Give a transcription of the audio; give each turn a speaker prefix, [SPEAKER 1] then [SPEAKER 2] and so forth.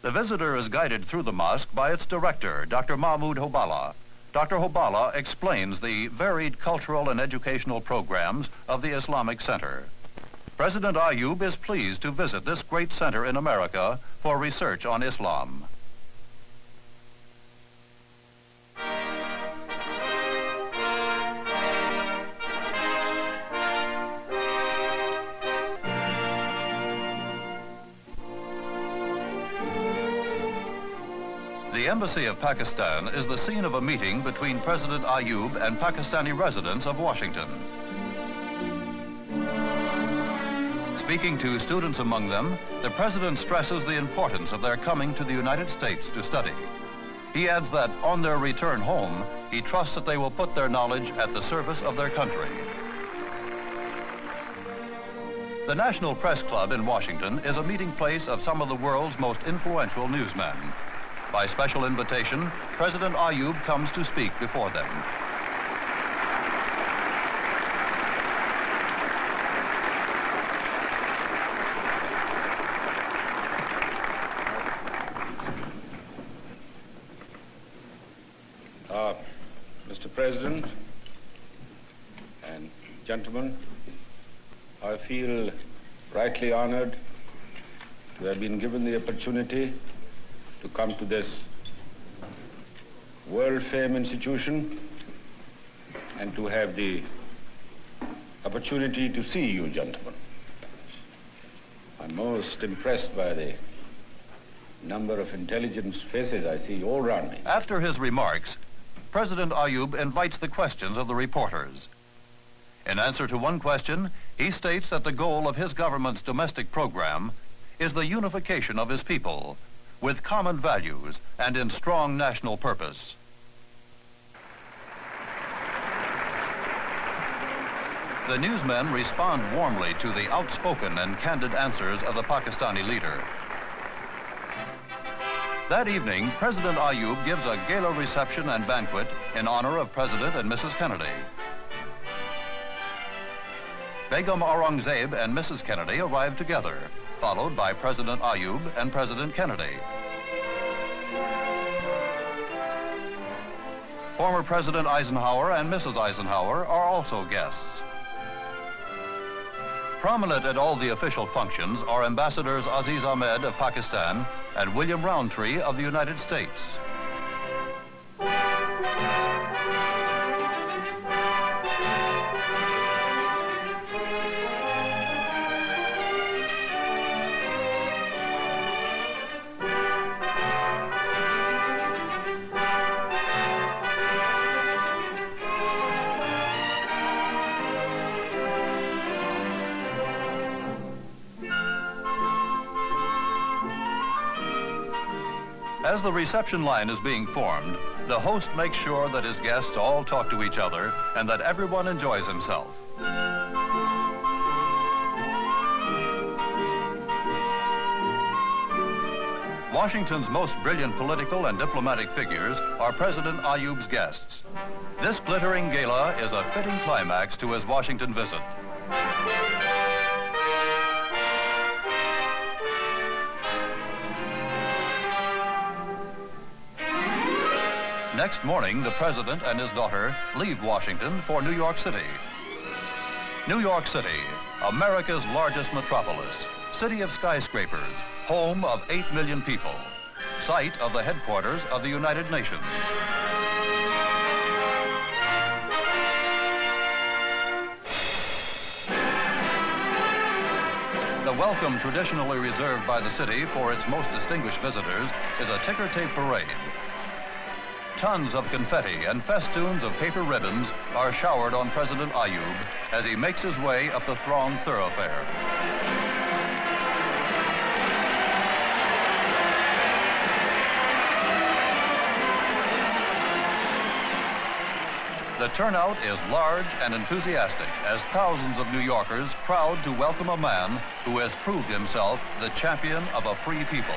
[SPEAKER 1] The visitor is guided through the mosque by its director, Dr. Mahmoud Hobala. Dr. Hobala explains the varied cultural and educational programs of the Islamic Center. President Ayub is pleased to visit this great center in America for research on Islam. The Embassy of Pakistan is the scene of a meeting between President Ayub and Pakistani residents of Washington. Speaking to students among them, the president stresses the importance of their coming to the United States to study. He adds that on their return home, he trusts that they will put their knowledge at the service of their country. The National Press Club in Washington is a meeting place of some of the world's most influential newsmen. By special invitation, President Ayub comes to speak before them.
[SPEAKER 2] Mr. President and gentlemen, I feel rightly honored to have been given the opportunity to come to this world-famed institution and to have the opportunity to see you gentlemen. I'm most impressed by the number of intelligent faces I see all around me.
[SPEAKER 1] After his remarks, President Ayub invites the questions of the reporters. In answer to one question, he states that the goal of his government's domestic program is the unification of his people with common values and in strong national purpose. The newsmen respond warmly to the outspoken and candid answers of the Pakistani leader. That evening, President Ayub gives a gala reception and banquet in honor of President and Mrs. Kennedy. Begum Aurangzeb and Mrs. Kennedy arrive together, followed by President Ayub and President Kennedy. Former President Eisenhower and Mrs. Eisenhower are also guests. Prominent at all the official functions are Ambassadors Aziz Ahmed of Pakistan and William Roundtree of the United States. As the reception line is being formed, the host makes sure that his guests all talk to each other and that everyone enjoys himself. Washington's most brilliant political and diplomatic figures are President Ayub's guests. This glittering gala is a fitting climax to his Washington visit. Next morning, the president and his daughter leave Washington for New York City. New York City, America's largest metropolis, city of skyscrapers, home of 8 million people, site of the headquarters of the United Nations. The welcome traditionally reserved by the city for its most distinguished visitors is a ticker tape parade. Tons of confetti and festoons of paper ribbons are showered on President Ayub as he makes his way up the thronged thoroughfare. The turnout is large and enthusiastic as thousands of New Yorkers crowd to welcome a man who has proved himself the champion of a free people.